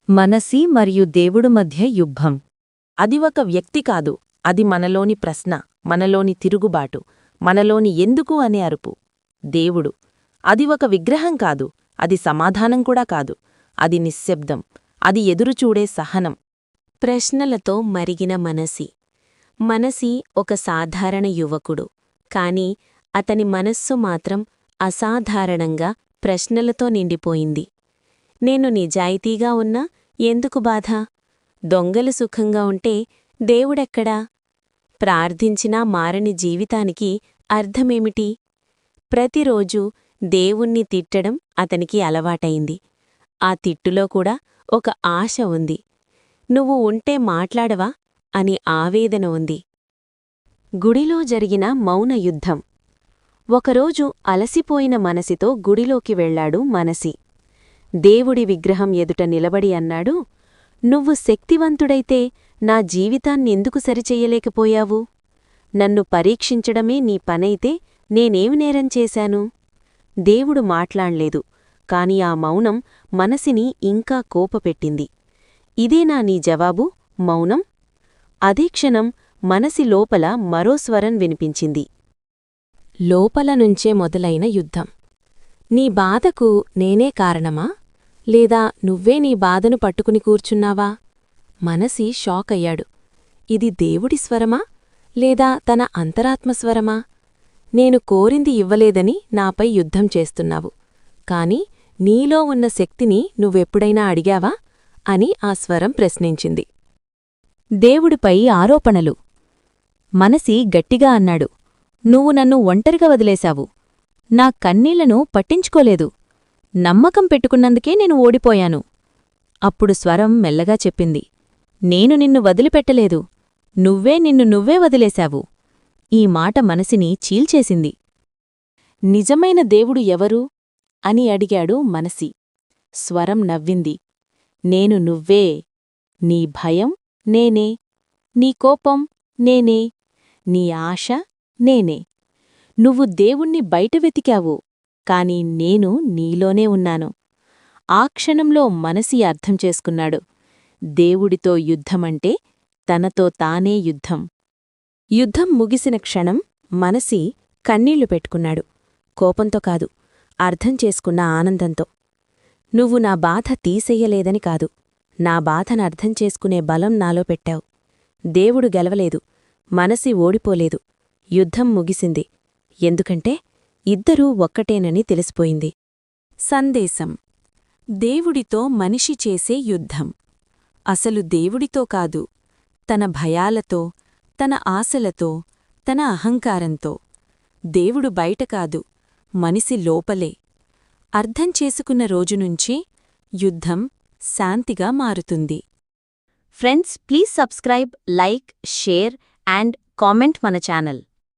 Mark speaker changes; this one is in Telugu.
Speaker 1: మనసి మరియు దేవుడు మధ్య యుద్ధం.
Speaker 2: అది ఒక వ్యక్తి కాదు, అది మనలోని ప్రశ్న, మనలోని తిరుగుబాటు, మనలోని ఎందుకు అనే అరుపు. దేవుడు. అది ఒక విగ్రహం కాదు, అది సమాధానం కూడా కాదు, అది నిశ్శబ్దం, అది ఎదురుచూడే సహనం.
Speaker 3: ప్రశ్నలతో మరిగిన మనసి. మనసి ఒక సాధారణ యువకుడు, కాని అతని మనస్సు మాత్రం అసాధారణంగా ప్రశ్నలతో నిండిపోయింది. నేను నిజాయితీగా ఉన్నా ఎందుకు బాధ? దొంగలు సుఖంగా ఉంటే దేవుడెక్కడా? ప్రార్థించినా మారని జీవితానికి అర్థమేమిటి? ప్రతిరోజూ దేవుణ్ణి తిట్టడం అతనికి అలవాటైంది. ఆ తిట్టులో కూడా ఒక ఆశ ఉంది. నువ్వు ఉంటే మాట్లాడవా అని ఆవేదన ఉంది. గుడిలో జరిగిన మౌన యుద్ధం. ఒకరోజు అలసిపోయిన మనసితో గుడిలోకి వెళ్లాడు మనసి. దేవుడి విగ్రహం ఎదుట నిలబడి అన్నాడు, నువ్వు శక్తివంతుడైతే నా జీవితాన్నెందుకు సరిచెయ్యలేకపోయావు? నన్ను పరీక్షించడమే నీ పనైతే నేనేమి నేరం చేశాను? దేవుడు మాట్లాడ్లేదు, కాని ఆ మౌనం మనసిని ఇంకా కోపపెట్టింది. ఇదేనా నీ జవాబు, మౌనం? అదే క్షణం మనసి లోపల మరో స్వరం వినిపించింది. లోపలనుంచే మొదలైన యుద్ధం. నీ బాధకు నేనే కారణమా? లేదా నువ్వే నీ బాధను పట్టుకుని కూర్చున్నావా? మనసి షాకయ్యాడు. ఇది దేవుడి స్వరమా? లేదా తన అంతరాత్మస్వరమా? నేను కోరింది ఇవ్వలేదని నాపై యుద్ధం చేస్తున్నావు, కాని నీలో ఉన్న శక్తిని నువ్వెప్పుడైనా అడిగావా అని ఆ స్వరం ప్రశ్నించింది.
Speaker 1: దేవుడిపై ఆరోపణలు. మనసి గట్టిగా అన్నాడు, నువ్వు నన్ను ఒంటరిగా వదిలేశావు. నా కన్నీళ్లను పట్టించుకోలేదు. నమ్మకం పెట్టుకున్నందుకే నేను ఓడిపోయాను. అప్పుడు స్వరం మెల్లగా చెప్పింది, నేను నిన్ను వదిలిపెట్టలేదు, నువ్వే వదిలేశావు. ఈ మాట మనసిని చీల్చేసింది.
Speaker 2: నిజమైన దేవుడు ఎవరు అని అడిగాడు మనసి. స్వరం నవ్వింది. నేను నువ్వే. నీ భయం నేనే, నీ కోపం నేనే, నీ ఆశ నేనే. నువ్వు దేవుణ్ణి బయట వెతికావు, కాని నేను నీలోనే ఉన్నాను. ఆ క్షణంలో మనసి అర్థం చేసుకున్నాడు, దేవుడితో యుద్ధమంటే తనతో తానే యుద్ధం. యుద్ధం ముగిసిన క్షణం మనసి కన్నీళ్లు పెట్టుకున్నాడు. కోపంతో కాదు, అర్థం చేసుకున్న ఆనందంతో. నువ్వు నా బాధ తీసెయ్యలేదని కాదు, నా బాధను అర్థం చేసుకునే బలం నాలో పెట్టావు. దేవుడు గెలవలేదు, మనసి ఓడిపోలేదు, యుద్ధం ముగిసింది. ఎందుకంటే ఇద్దరూ ఒక్కటేనని తెలిసిపోయింది. సందేశం. దేవుడితో మనిషి చేసే యుద్ధం. అసలు దేవుడితో కాదు, తన భయాలతో, తన ఆశలతో, తన అహంకారంతో. దేవుడు బయట కాదు, మనిషి లోపలే. అర్థం చేసుకున్న రోజునుంచి యుద్ధం శాంతిగా మారుతుంది.
Speaker 1: Friends, please subscribe, like, share and comment మన ఛానల్.